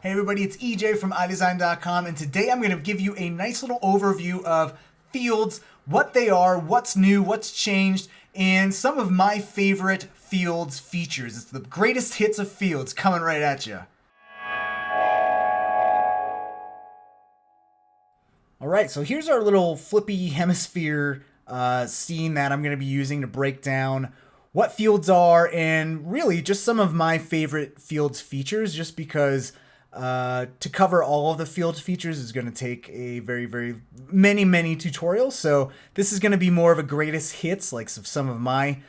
Hey everybody, it's EJ from EYEDESYN.com, and today I'm going to give you a nice little overview of fields, what they are, what's new, what's changed, and some of my favorite fields features. It's the greatest hits of fields coming right at you. Alright, so here's our little flippy hemisphere scene that I'm going to be using to break down what fields are and really just some of my favorite fields features, just because to cover all of the fields features is going to take a very many tutorials. So this is going to be more of a greatest hits, like some of my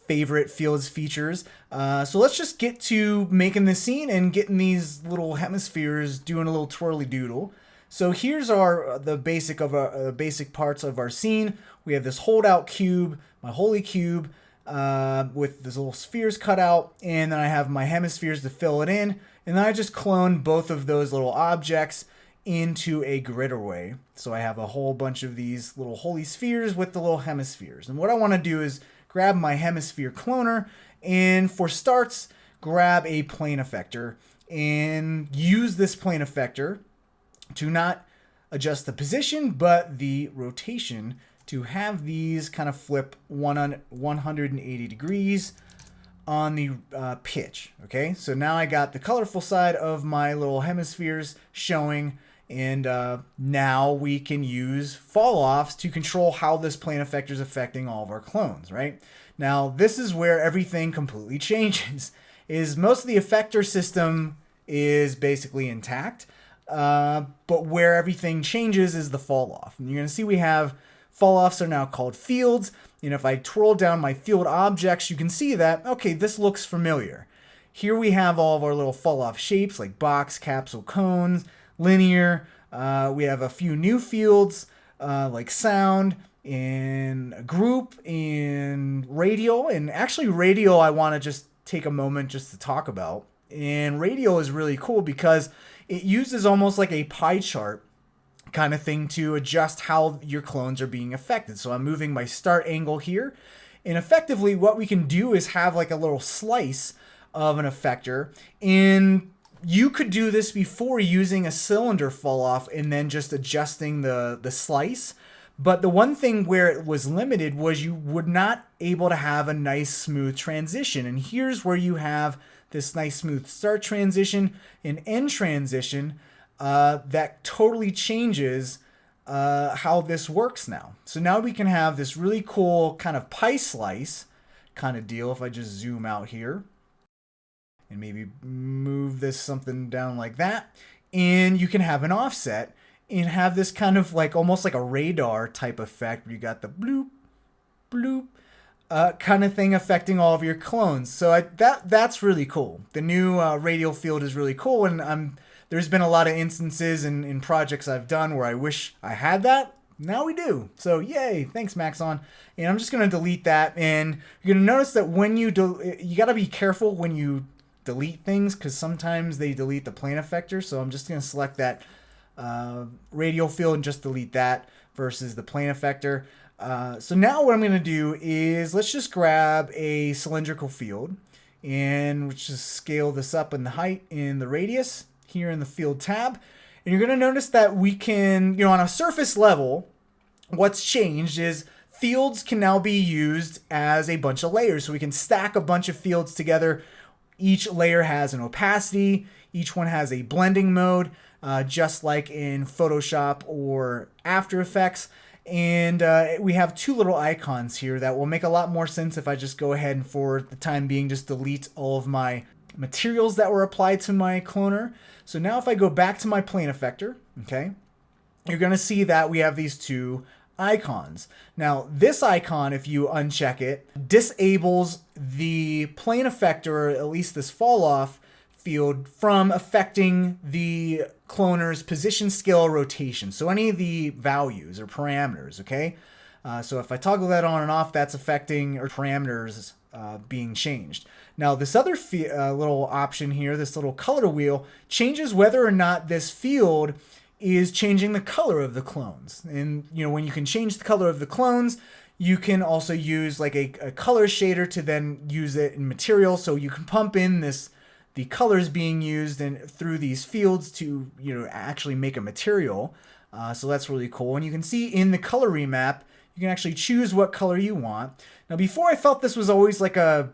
favorite fields features. So let's just get to making the scene and getting these little hemispheres doing a little twirly doodle. So here's the basic parts of our scene. We have this holdout cube, my holy cube, with these little spheres cut out, and then I have my hemispheres to fill it in, and then I just cloned both of those little objects into a grid array. So I have a whole bunch of these little holy spheres with the little hemispheres. And what I want to do is grab my hemisphere cloner, and for starts, grab a plane effector and use this plane effector to not adjust the position but the rotation, to have these kind of flip 180 degrees on the pitch. Okay, so now I got the colorful side of my little hemispheres showing, and now we can use fall-offs to control how this plane effector is affecting all of our clones, right? Now this is where everything completely changes. Is most of the effector system is basically intact, but where everything changes is the fall-off. And you're going to see we have fall-offs are now called fields, and if I twirl down my field objects, you can see that, okay, this looks familiar. Here we have all of our little fall-off shapes like box, capsule, cones, linear. We have a few new fields like sound and group and radial. And actually radial I want to just take a moment just to talk about. And radial is really cool because it uses almost like a pie chart kind of thing to adjust how your clones are being affected. So I'm moving my start angle here, and effectively what we can do is have like a little slice of an effector, and you could do this before using a cylinder fall off and then just adjusting the slice. But the one thing where it was limited was you would not able to have a nice smooth transition, and here's where you have this nice smooth start transition and end transition. That totally changes how this works now. So now we can have this really cool kind of pie slice kind of deal. If I just zoom out here and maybe move this something down like that, and you can have an offset and have this kind of like almost like a radar type effect where you got the bloop, bloop, kind of thing affecting all of your clones. So that's really cool. The new radial field is really cool, and there's been a lot of instances in projects I've done where I wish I had that. Now we do. So yay, thanks Maxon. And I'm just going to delete that. And you're going to notice that when you got to be careful when you delete things, because sometimes they delete the plane effector. So I'm just going to select that radial field and just delete that versus the plane effector. So now what I'm going to do is let's just grab a cylindrical field, and let's just scale this up in the height and the radius here in the field tab. And you're going to notice that we can, on a surface level, what's changed is fields can now be used as a bunch of layers. So we can stack a bunch of fields together. Each layer has an opacity. Each one has a blending mode, just like in Photoshop or After Effects. And we have two little icons here that will make a lot more sense if I just go ahead and, for the time being, just delete all of my materials that were applied to my cloner. So now if I go back to my plane effector, okay, you're going to see that we have these two icons. Now this icon, if you uncheck it, disables the plane effector, or at least this fall off field, from affecting the cloner's position, scale, or rotation. So any of the values or parameters, okay? So if I toggle that on and off, that's affecting our parameters being changed. Now this other little option here, this little color wheel, changes whether or not this field is changing the color of the clones. And when you can change the color of the clones, you can also use like a color shader to then use it in material. So you can pump in this the colors being used through these fields to, actually make a material. So that's really cool. And you can see in the color remap, you can actually choose what color you want. Now, before I felt this was always like a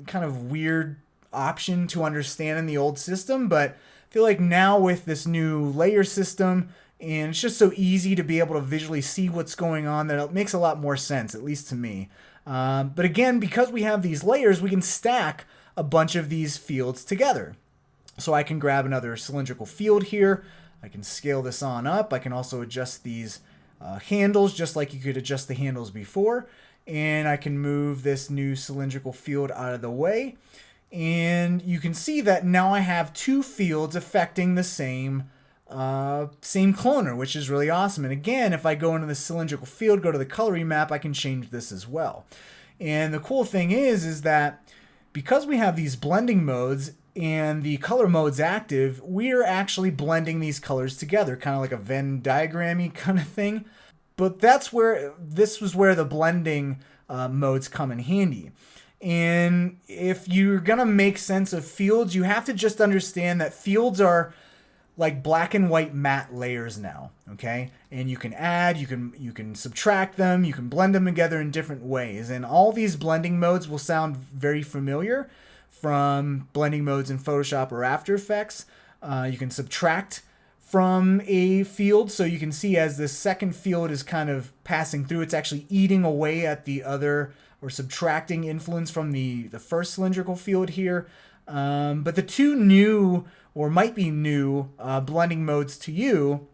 kind of weird option to understand in the old system, but I feel like now with this new layer system, and it's just so easy to be able to visually see what's going on, that it makes a lot more sense, at least to me. But again, because we have these layers, we can stack a bunch of these fields together. So I can grab another cylindrical field here. I can scale this on up. I can also adjust these handles just like you could adjust the handles before. And I can move this new cylindrical field out of the way. And you can see that now I have two fields affecting the same cloner, which is really awesome. And again, if I go into the cylindrical field, go to the color remap, I can change this as well. And the cool thing is that because we have these blending modes and the color mode's active, we're actually blending these colors together, kind of like a Venn diagram-y kind of thing. But this was where the blending modes come in handy. And if you're gonna make sense of fields, you have to just understand that fields are like black and white matte layers now, okay? And you can add, you can subtract them, you can blend them together in different ways. And all these blending modes will sound very familiar from blending modes in Photoshop or After Effects. You can subtract from a field, so you can see as this second field is kind of passing through, it's actually eating away at the other, or subtracting influence from the first cylindrical field here. But the two new, or might be new, blending modes to you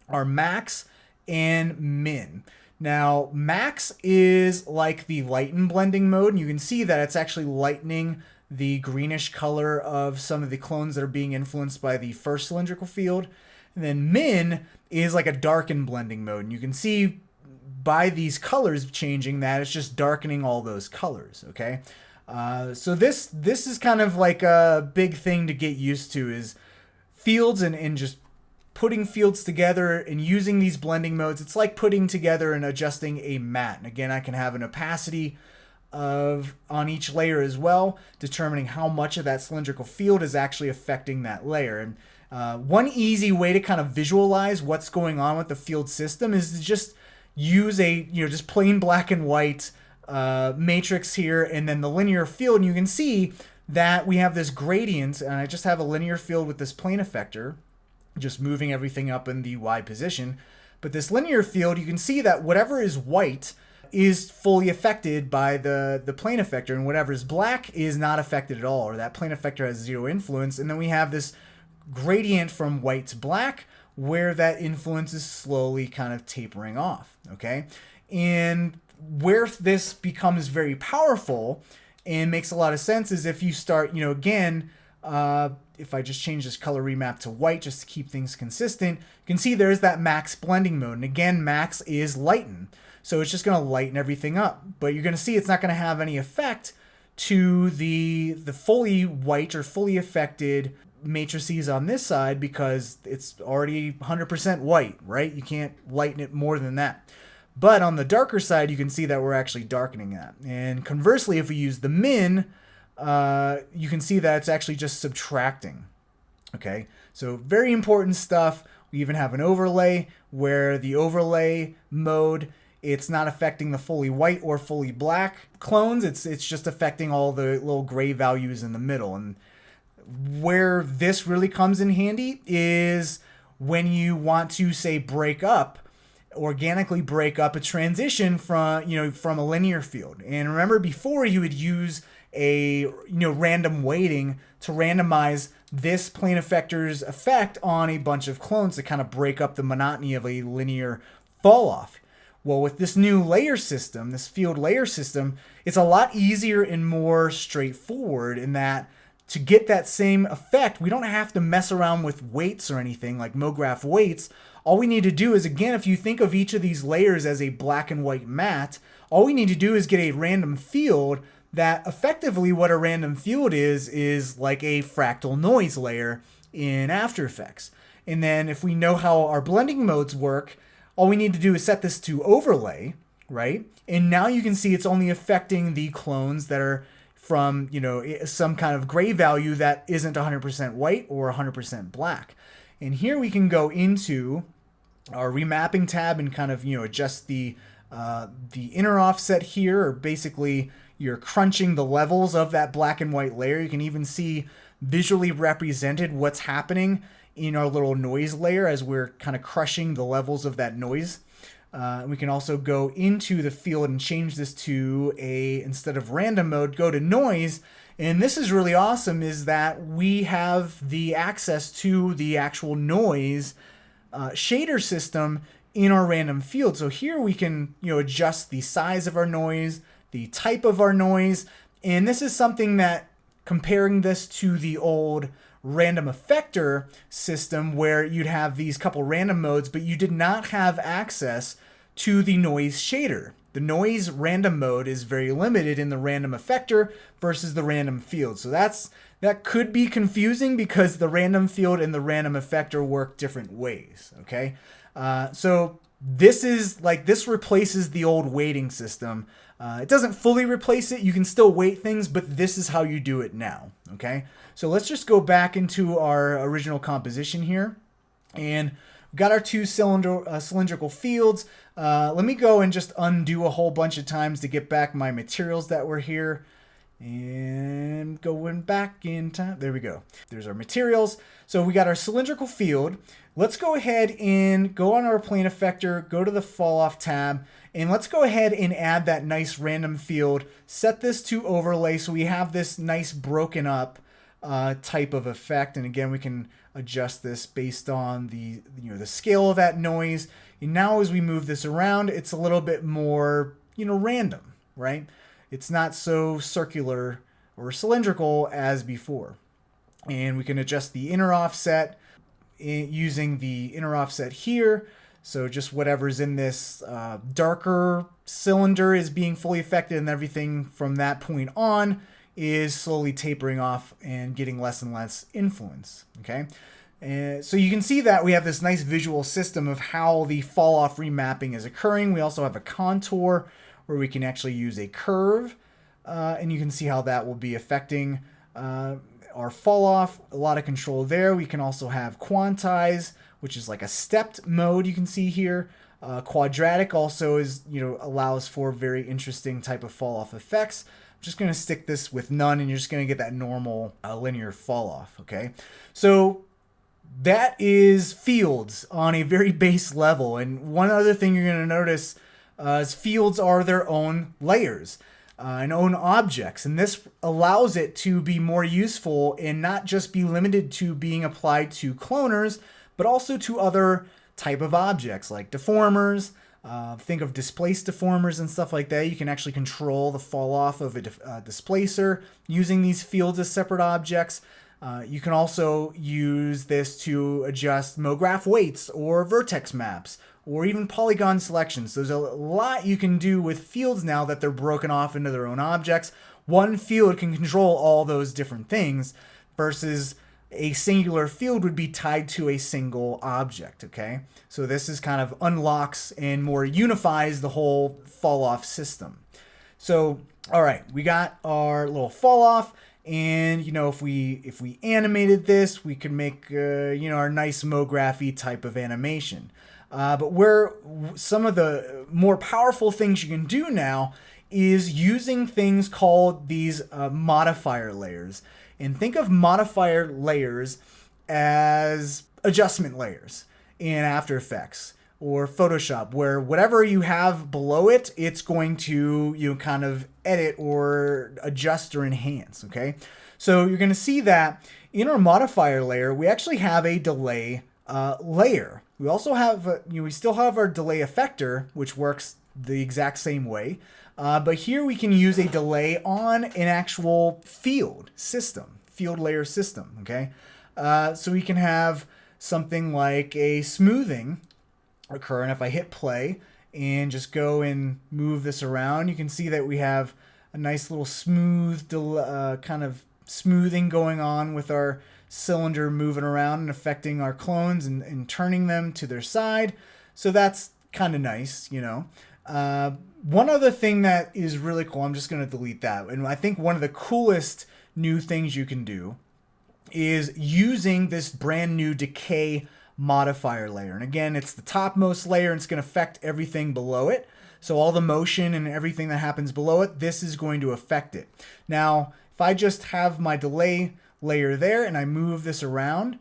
are max and min. Now, max is like the lighten blending mode, and you can see that it's actually lightening the greenish color of some of the clones that are being influenced by the first cylindrical field. And then min is like a darken blending mode, and you can see by these colors changing that it's just darkening all those colors, okay? So this is kind of like a big thing to get used to, is fields and just putting fields together and using these blending modes. It's like putting together and adjusting a matte. And again, I can have an opacity on each layer as well, determining how much of that cylindrical field is actually affecting that layer. And one easy way to kind of visualize what's going on with the field system is to just use a just plain black and white matrix here, and then the linear field, and you can see that we have this gradient, and I just have a linear field with this plane effector, just moving everything up in the Y position. But this linear field, you can see that whatever is white is fully affected by the plane effector, and whatever is black is not affected at all, or that plane effector has zero influence. And then we have this gradient from white to black, where that influence is slowly kind of tapering off, okay? And where this becomes very powerful and makes a lot of sense is if you start, again, if I just change this color remap to white just to keep things consistent, you can see there's that max blending mode. And again, max is lighten. So it's just going to lighten everything up. But you're going to see it's not going to have any effect to the fully white or fully affected matrices on this side, because it's already 100% white, right? You can't lighten it more than that. But on the darker side, you can see that we're actually darkening that. And conversely, if we use the min, you can see that it's actually just subtracting. Okay, so very important stuff. We even have an overlay where the overlay mode, it's not affecting the fully white or fully black clones. It's just affecting all the little gray values in the middle. And where this really comes in handy is when you want to, say, organically break up a transition from a linear field. And remember, before you would use a random weighting to randomize this plane effector's effect on a bunch of clones to kind of break up the monotony of a linear fall off. Well, with this new layer system, this field layer system, it's a lot easier and more straightforward in that to get that same effect, we don't have to mess around with weights or anything like Mograph weights. All we need to do is, again, if you think of each of these layers as a black and white matte, all we need to do is get a random field that effectively what a random field is like a fractal noise layer in After Effects. And then if we know how our blending modes work, all we need to do is set this to overlay, right? And now you can see it's only affecting the clones that are from, you know, some kind of gray value that isn't 100% white or 100% black. And here we can go into our remapping tab and kind of, you know, adjust the inner offset here, or basically you're crunching the levels of that black and white layer. You can even see visually represented what's happening in our little noise layer as we're kind of crushing the levels of that noise. We can also go into the field and change this to instead of random mode, go to noise. And this is really awesome, is that we have the access to the actual noise shader system in our random field. So here we can, you know, adjust the size of our noise, the type of our noise. And this is something that, comparing this to the old random effector system where you'd have these couple random modes, but you did not have access to the noise shader. The noise random mode is very limited in the random effector versus the random field. So that could be confusing because the random field and the random effector work different ways, okay? So this replaces the old weighting system. It doesn't fully replace it. You can still weight things, but this is how you do it now, okay? So let's just go back into our original composition here. And we've got our two cylindrical fields. Let me go and just undo a whole bunch of times to get back my materials that were here. And going back in time, there we go. There's our materials. So we got our cylindrical field. Let's go ahead and go on our plane effector, go to the fall off tab, and let's go ahead and add that nice random field. Set this to overlay so we have this nice broken up type of effect. And again, we can adjust this based on the scale of that noise. And now as we move this around, it's a little bit more, random, right? It's not so circular or cylindrical as before. And we can adjust the inner offset using the inner offset here. So just whatever's in this darker cylinder is being fully affected, and everything from that point on is slowly tapering off and getting less and less influence, okay? So you can see that we have this nice visual system of how the fall off remapping is occurring. We also have a contour where we can actually use a curve, and you can see how that will be affecting our fall off. A lot of control there. We can also have Quantize, which is like a stepped mode you can see here. Quadratic also is, allows for very interesting type of fall off effects. I'm just going to stick this with none, and you're just going to get that normal linear fall off, okay? So that is fields on a very base level. And one other thing you're going to notice is fields are their own layers and own objects. And this allows it to be more useful and not just be limited to being applied to cloners, but also to other type of objects like deformers. Think of displaced deformers and stuff like that. You can actually control the fall off of a displacer using these fields as separate objects. You can also use this to adjust Mograph weights or vertex maps or even polygon selections. There's a lot you can do with fields now that they're broken off into their own objects. One field can control all those different things versus a singular field would be tied to a single object, okay? So this is kind of unlocks and more unifies the whole fall off system. So, all right, we got our little fall off. And, if we animated this, we could make, our nice Mograph-y type of animation. But where some of the more powerful things you can do now is using things called these modifier layers. And think of modifier layers as adjustment layers in After Effects or Photoshop, where whatever you have below it, it's going to kind of edit or adjust or enhance, okay? So you're going to see that in our modifier layer, we actually have a delay layer. We also have, we still have our delay effector, which works the exact same way. But here we can use a delay on an actual field layer system, okay? So we can have something like a smoothing occur, and if I hit play and just go and move this around, you can see that we have a nice little smooth kind of smoothing going on with our cylinder moving around and affecting our clones and turning them to their side. So that's kind of nice, One other thing that is really cool, I'm just going to delete that. And I think one of the coolest new things you can do is using this brand new Decay Modifier layer. And again, it's the topmost layer and it's going to affect everything below it. So all the motion and everything that happens below it, this is going to affect it. Now, if I just have my delay layer there and I move this around,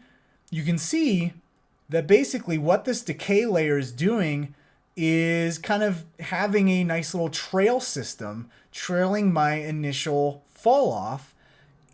you can see that basically what this decay layer is doing is kind of having a nice little trail system trailing my initial fall off.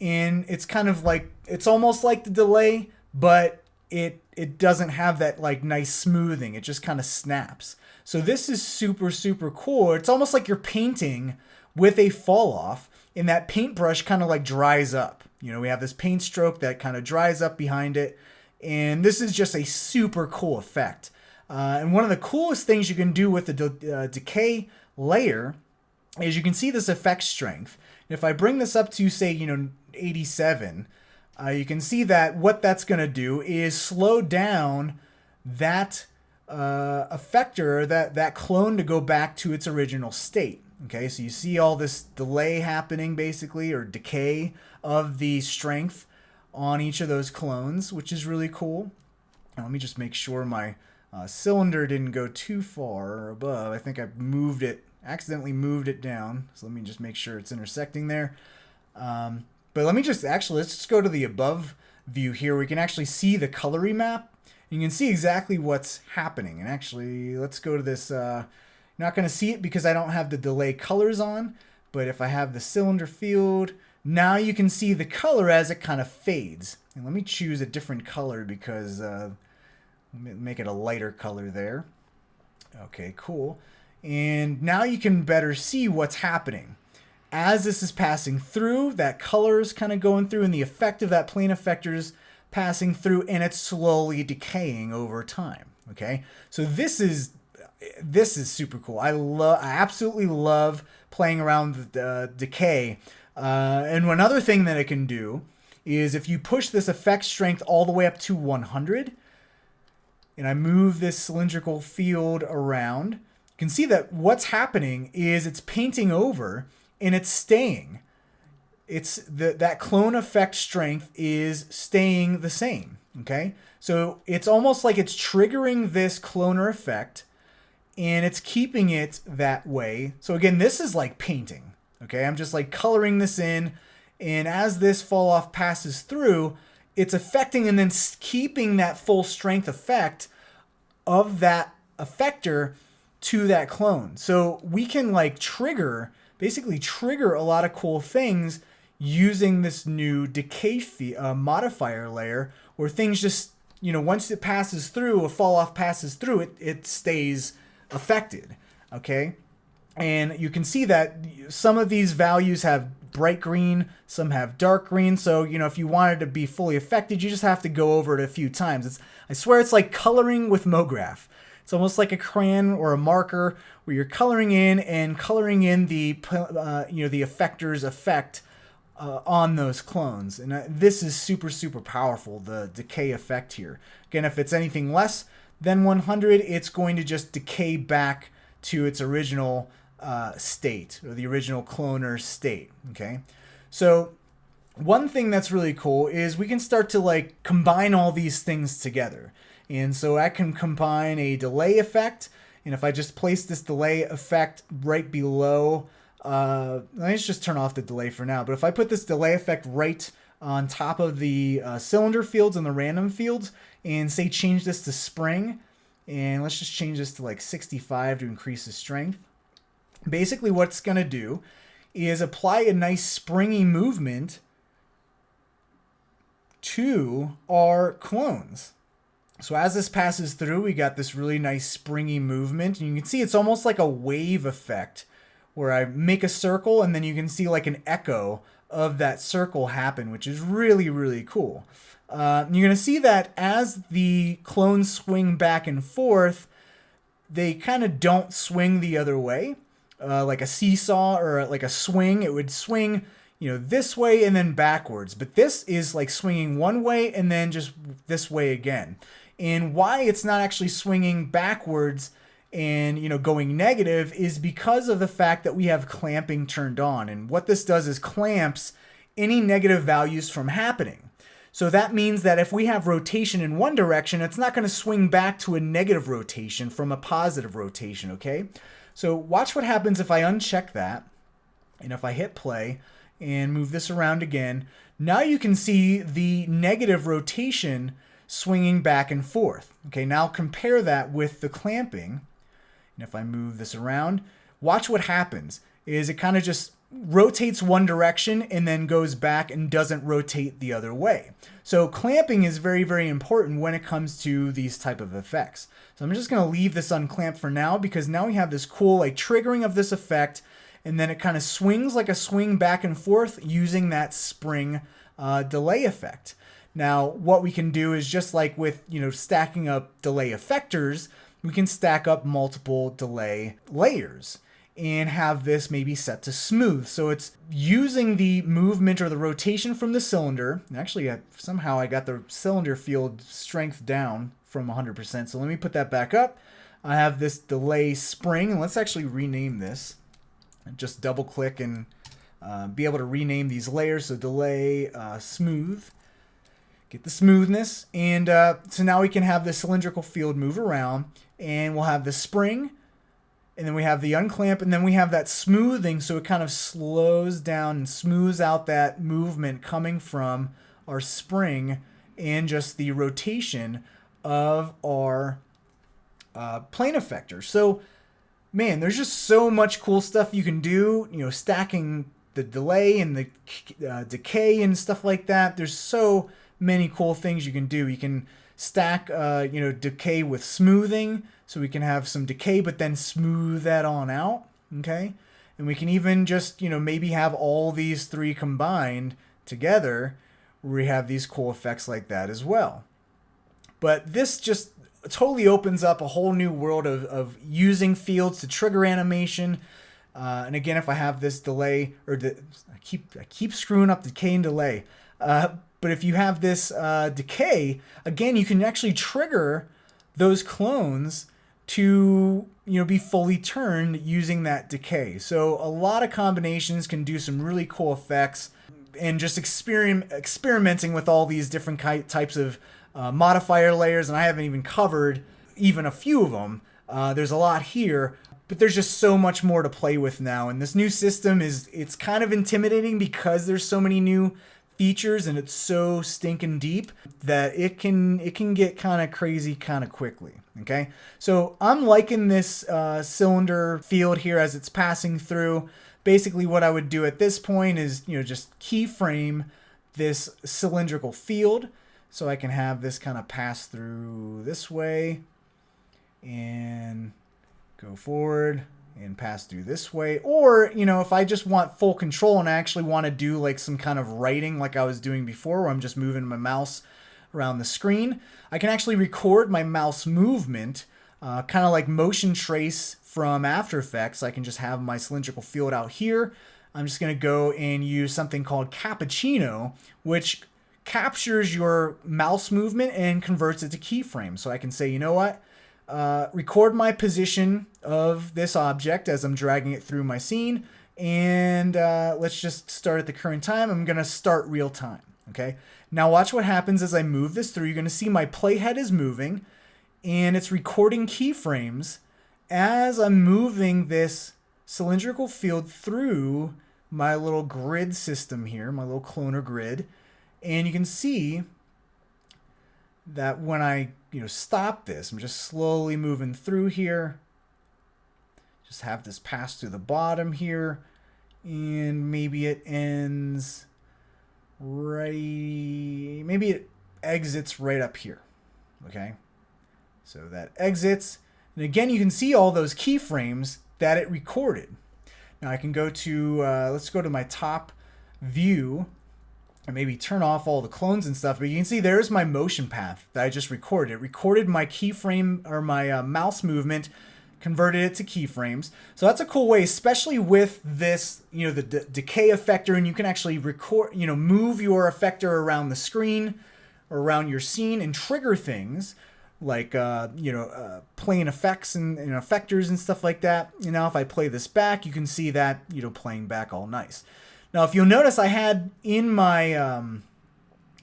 And it's kind of like, it's almost like the delay, but it doesn't have that like nice smoothing. It just kind of snaps. So this is super, super cool. It's almost like you're painting with a fall off, and that paintbrush kind of like dries up. You know, we have this paint stroke that kind of dries up behind it. And this is just a super cool effect. And one of the coolest things you can do with the decay layer is you can see this effect strength. If I bring this up to, say, 87, you can see that what that's going to do is slow down that effector, that clone, to go back to its original state. Okay, so you see all this delay happening basically, or decay of the strength on each of those clones, which is really cool. Now, let me just make sure my cylinder didn't go too far above. I think I accidentally moved it down. So let me just make sure it's intersecting there. But let me let's just go to the above view here. We can actually see the color remap. You can see exactly what's happening. And actually, let's go to this. You're not going to see it because I don't have the delay colors on. But if I have the cylinder field, now you can see the color as it kind of fades. And let me choose a different color because make it a lighter color there. Okay, cool. And now you can better see what's happening. As this is passing through, that color is kind of going through, and the effect of that plane effector is passing through, and it's slowly decaying over time. Okay, so this is super cool. I absolutely love playing around with decay. And one other thing that it can do is if you push this effect strength all the way up to 100, and I move this cylindrical field around, you can see that what's happening is it's painting over and it's staying. It's that clone effect strength is staying the same. Okay, so it's almost like it's triggering this cloner effect and it's keeping it that way. So again, this is like painting. Okay, I'm just like coloring this in, and as this fall off passes through, it's affecting and then keeping that full strength effect of that effector to that clone. So we can like basically trigger a lot of cool things using this new decay modifier layer, where things just, once it passes through, a fall off passes through, it stays affected. Okay. And you can see that some of these values have bright green, some have dark green. So, if you wanted to be fully affected, you just have to go over it a few times. I swear it's like coloring with Mograph. It's almost like a crayon or a marker where you're coloring in the the effector's effect on those clones. And this is super, super powerful, the decay effect here. Again, if it's anything less than 100, it's going to just decay back to its original state, or the original cloner state. Okay, so one thing that's really cool is we can start to like combine all these things together. And so I can combine a delay effect, and if I just place this delay effect right below, let's just turn off the delay for now, but if I put this delay effect right on top of the cylinder fields and the random fields, and say change this to spring, and let's just change this to like 65 to increase the strength. Basically what it's going to do is apply a nice springy movement to our clones. So as this passes through, we got this really nice springy movement, and you can see it's almost like a wave effect where I make a circle and then you can see like an echo of that circle happen, which is really, really cool. You're going to see that as the clones swing back and forth, they kind of don't swing the other way. Like a seesaw or like a swing, it would swing, this way and then backwards. But this is like swinging one way and then just this way again. And why it's not actually swinging backwards and going negative is because of the fact that we have clamping turned on. And what this does is clamps any negative values from happening. So that means that if we have rotation in one direction, it's not going to swing back to a negative rotation from a positive rotation, okay? So watch what happens if I uncheck that, and if I hit play and move this around again. Now you can see the negative rotation swinging back and forth. Okay, now compare that with the clamping. And if I move this around, watch what happens is it kind of just rotates one direction and then goes back and doesn't rotate the other way. So clamping is very, very important when it comes to these type of effects. So I'm just going to leave this unclamped for now, because now we have this cool like triggering of this effect, and then it kind of swings like a swing back and forth using that spring delay effect. Now what we can do is just like with stacking up delay effectors, we can stack up multiple delay layers and have this maybe set to smooth. So it's using the movement or the rotation from the cylinder. Actually, somehow I got the cylinder field strength down from 100%. So let me put that back up. I have this delay spring, and let's actually rename this. Just double click and be able to rename these layers. So delay smooth. Get the smoothness, and so now we can have the cylindrical field move around, and we'll have the spring, and then we have the unclamp, and then we have that smoothing, so it kind of slows down and smooths out that movement coming from our spring and just the rotation of our plane effector. So man, there's just so much cool stuff you can do, stacking the delay and the decay and stuff like that. There's so many cool things you can do. You can stack decay with smoothing, so we can have some decay but then smooth that on out, okay? And we can even just maybe have all these three combined together where we have these cool effects like that as well. But this just totally opens up a whole new world of using fields to trigger animation. And again, if I have this delay, or I keep screwing up decay and delay. But if you have this decay, again, you can actually trigger those clones to be fully turned using that decay. So a lot of combinations can do some really cool effects, and just experimenting with all these different types of modifier layers, and I haven't even covered even a few of them. There's a lot here, but there's just so much more to play with now. And this new system it's kind of intimidating because there's so many new features and it's so stinking deep that it can get kind of crazy kind of quickly. Okay, so I'm liking this cylinder field here as it's passing through. Basically what I would do at this point is just keyframe this cylindrical field, so I can have this kind of pass through this way and go forward and pass through this way. Or, if I just want full control and I actually want to do like some kind of writing like I was doing before, where I'm just moving my mouse around the screen, I can actually record my mouse movement, kind of like motion trace from After Effects. I can just have my cylindrical field out here. I'm just going to go and use something called Cappuccino, which captures your mouse movement and converts it to keyframes. So I can say, record my position of this object as I'm dragging it through my scene, and let's just start at the current time. I'm going to start real time. Okay. Now watch what happens as I move this through. You're going to see my playhead is moving, and it's recording keyframes as I'm moving this cylindrical field through my little grid system here, my little cloner grid. And you can see that when I stop this, I'm just slowly moving through here. Just have this pass through the bottom here, and maybe it ends maybe it exits right up here. Okay, so that exits, and again you can see all those keyframes that it recorded. Now I can go to let's go to my top view and maybe turn off all the clones and stuff, but you can see there's my motion path that I just recorded. It recorded my keyframe, or my mouse movement, converted it to keyframes. So that's a cool way, especially with this, the decay effector, and you can actually record, move your effector around the screen or around your scene and trigger things plane effects and effectors and stuff like that. And now if I play this back, you can see that, playing back all nice. Now, if you'll notice, I had in my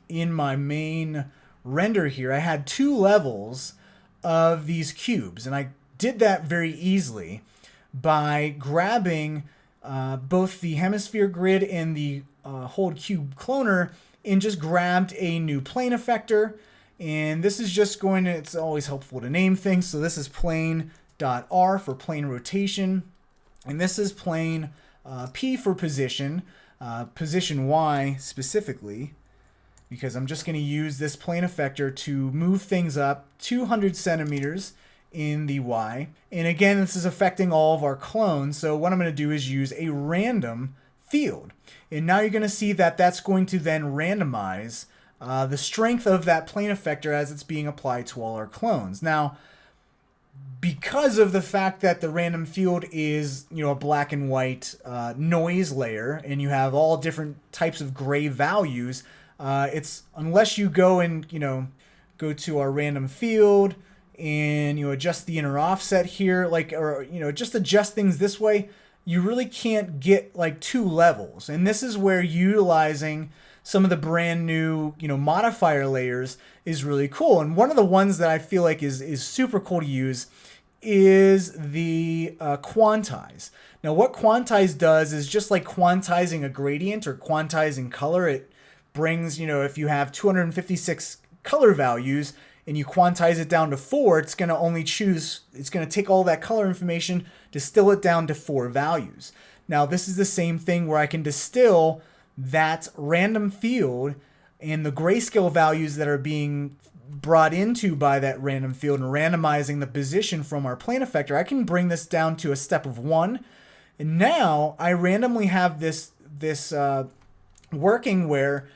main render here, I had 2 levels of these cubes, and I did that very easily by grabbing both the hemisphere grid and the hold cube cloner, and just grabbed a new plane effector. And this is just going to, it's always helpful to name things. So this is plane.r for plane rotation, and this is plane P for position, position Y specifically, because I'm just going to use this plane effector to move things up 200 centimeters in the Y. And again, this is affecting all of our clones. So what I'm going to do is use a random field. And now you're going to see that that's going to then randomize the strength of that plane effector as it's being applied to all our clones. Now, because of the fact that the random field is, a black and white noise layer, and you have all different types of gray values, it's, unless you go and, go to our random field and adjust the inner offset here, just adjust things this way, you really can't get like 2 levels. And this is where utilizing some of the brand new, modifier layers is really cool. And one of the ones that I feel like is super cool to use is the Quantize. Now, what Quantize does is just like quantizing a gradient or quantizing color. It brings, if you have 256 color values and you quantize it down to 4, it's going to take all that color information, distill it down to 4 values. Now, this is the same thing where I can distill that random field and the grayscale values that are being brought into by that random field and randomizing the position from our plane effector. I can bring this down to a step of 1. And now I randomly have this working where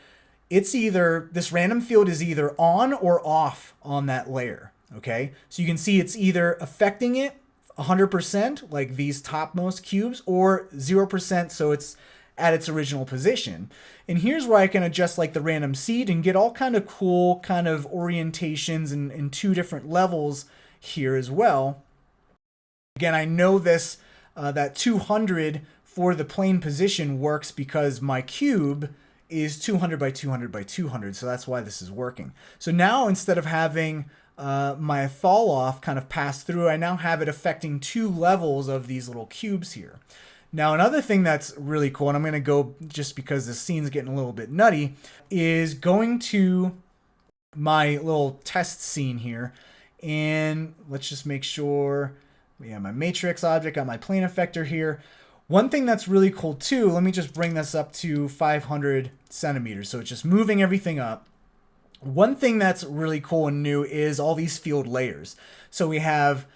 it's either, this random field is either on or off on that layer, okay? So you can see it's either affecting it 100%, like these topmost cubes, or 0%, so it's at its original position. And here's where I can adjust like the random seed and get all kind of cool kind of orientations in 2 different levels here as well. Again, I know this, that 200 for the plane position works because my cube is 200 by 200 by 200, so that's why this is working. So now instead of having my fall off kind of pass through, I now have it affecting 2 levels of these little cubes here. Now, another thing that's really cool, and I'm going to go just because the scene's getting a little bit nutty, is going to my little test scene here, and let's just make sure we have my matrix object, got my plane effector here. One thing that's really cool too, let me just bring this up to 500 centimeters. So it's just moving everything up. One thing that's really cool and new is all these field layers. So we have,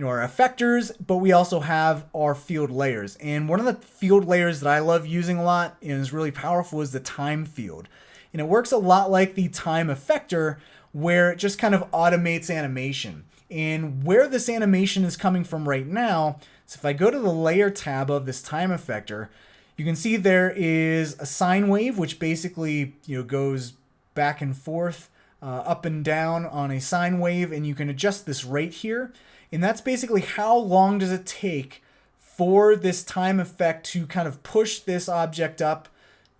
our effectors, but we also have our field layers. And one of the field layers that I love using a lot and is really powerful is the time field. And it works a lot like the time effector, where it just kind of automates animation. And where this animation is coming from right now, so if I go to the layer tab of this time effector, you can see there is a sine wave, which basically goes back and forth, up and down on a sine wave, and you can adjust this rate here. And that's basically how long does it take for this time effect to kind of push this object up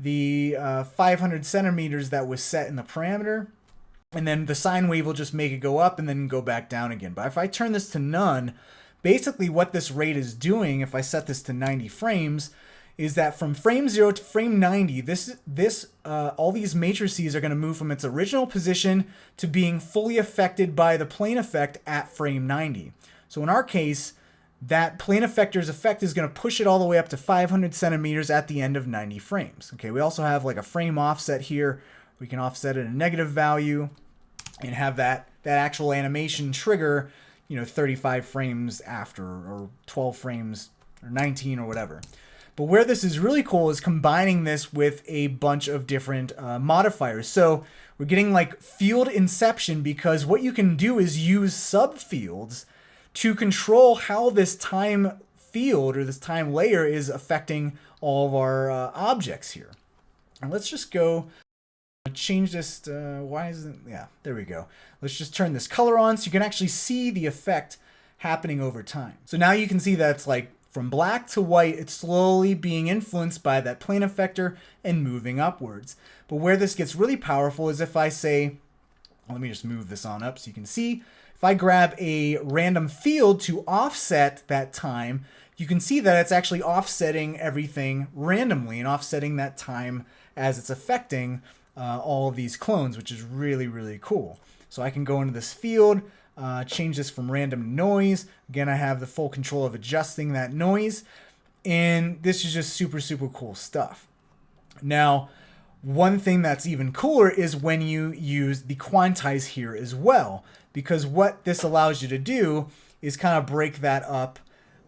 the 500 centimeters that was set in the parameter. And then the sine wave will just make it go up and then go back down again. But if I turn this to none, basically what this rate is doing, if I set this to 90 frames, is that from frame 0 to frame 90, all these matrices are going to move from its original position to being fully affected by the plane effect at frame 90. So in our case, that plane effector's effect is going to push it all the way up to 500 centimeters at the end of 90 frames. Okay, we also have like a frame offset here. We can offset it a negative value and have that actual animation trigger, 35 frames after, or 12 frames, or 19 or whatever. But where this is really cool is combining this with a bunch of different modifiers. So we're getting like field inception, because what you can do is use subfields to control how this time field or this time layer is affecting all of our objects here. And let's just go Change this to, why isn't, yeah, there we go. Let's just turn this color on so you can actually see the effect happening over time. So now you can see that it's like from black to white, it's slowly being influenced by that plane effector and moving upwards. But where this gets really powerful is if I say, let me just move this on up so you can see, if I grab a random field to offset that time, you can see that it's actually offsetting everything randomly and offsetting that time as it's affecting all of these clones, which is really, really cool. So I can go into this field, change this from random to noise. Again, I have the full control of adjusting that noise. And this is just super, super cool stuff. Now, one thing that's even cooler is when you use the Quantize here as well, because what this allows you to do is kind of break that up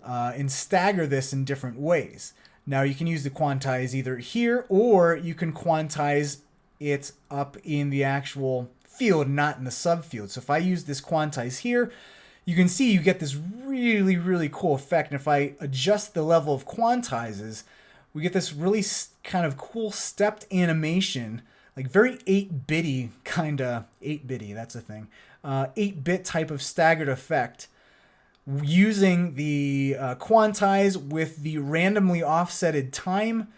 and stagger this in different ways. Now you can use the Quantize either here, or you can quantize it up in the actual field, not in the subfield. So if I use this Quantize here, you can see you get this really, really cool effect. And if I adjust the level of quantizes, we get this really kind of cool stepped animation, like very 8-bitty kind of, 8-bitty, that's a thing, 8-bit type of staggered effect using the Quantize with the randomly offsetted time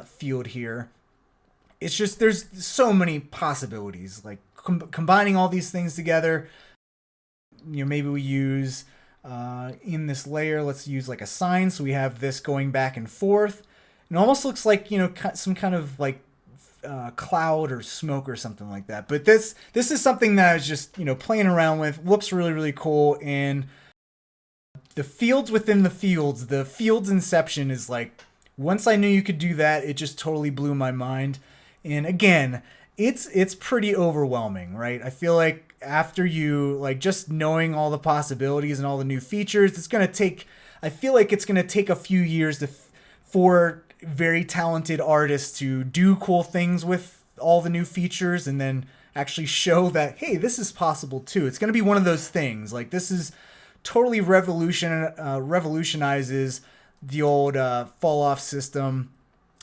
field here. It's just, there's so many possibilities, like combining all these things together. You know, maybe we use in this layer, let's use like a sine. So we have this going back and forth. It almost looks like, you know, some kind of like cloud or smoke or something like that. But this is something that I was just, you know, playing around with. Looks really, really cool. And the fields within the fields Inception is like, once I knew you could do that, it just totally blew my mind. And again, it's pretty overwhelming, right? I feel like after you, like, just knowing all the possibilities and all the new features, it's going to take, I feel like it's going to take a few years for very talented artists to do cool things with all the new features and then actually show that, hey, this is possible too. It's going to be one of those things. Like, this is totally revolutionizes the old fall off system.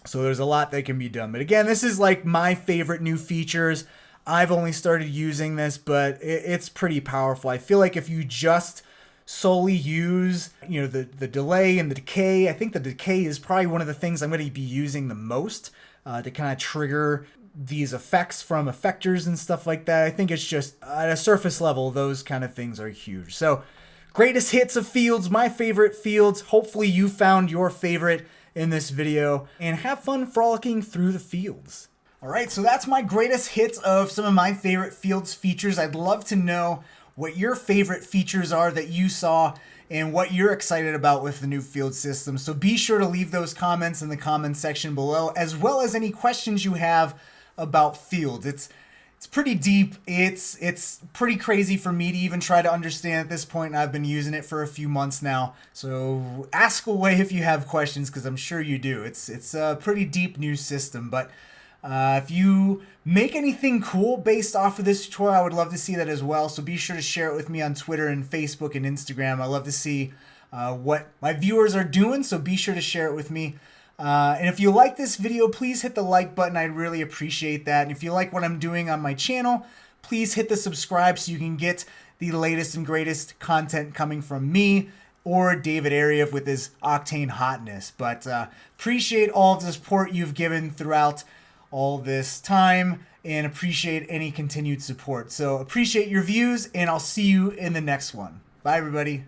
So there's a lot that can be done. But again, this is like my favorite new features. I've only started using this, but it's pretty powerful. I feel like if you just solely use, you know, the delay and the decay, I think the decay is probably one of the things I'm going to be using the most to kind of trigger these effects from effectors and stuff like that. I think it's just at a surface level, those kind of things are huge. So greatest hits of fields, my favorite fields. Hopefully you found your favorite in this video, and have fun frolicking through the fields. All right, so that's my greatest hits of some of my favorite fields features. I'd love to know what your favorite features are that you saw and what you're excited about with the new field system. So be sure to leave those comments in the comment section below, as well as any questions you have about fields. It's pretty deep. It's pretty crazy for me to even try to understand at this point, and I've been using it for a few months now. So ask away if you have questions, because I'm sure you do. It's a pretty deep new system, but if you make anything cool based off of this tutorial, I would love to see that as well. So be sure to share it with me on Twitter and Facebook and Instagram. I love to see what my viewers are doing, so be sure to share it with me. And if you like this video, please hit the like button. I'd really appreciate that. And if you like what I'm doing on my channel, please hit the subscribe so you can get the latest and greatest content coming from me or David Ariev with his Octane hotness. But appreciate all of the support you've given throughout all this time and appreciate any continued support. So appreciate your views, and I'll see you in the next one. Bye, everybody.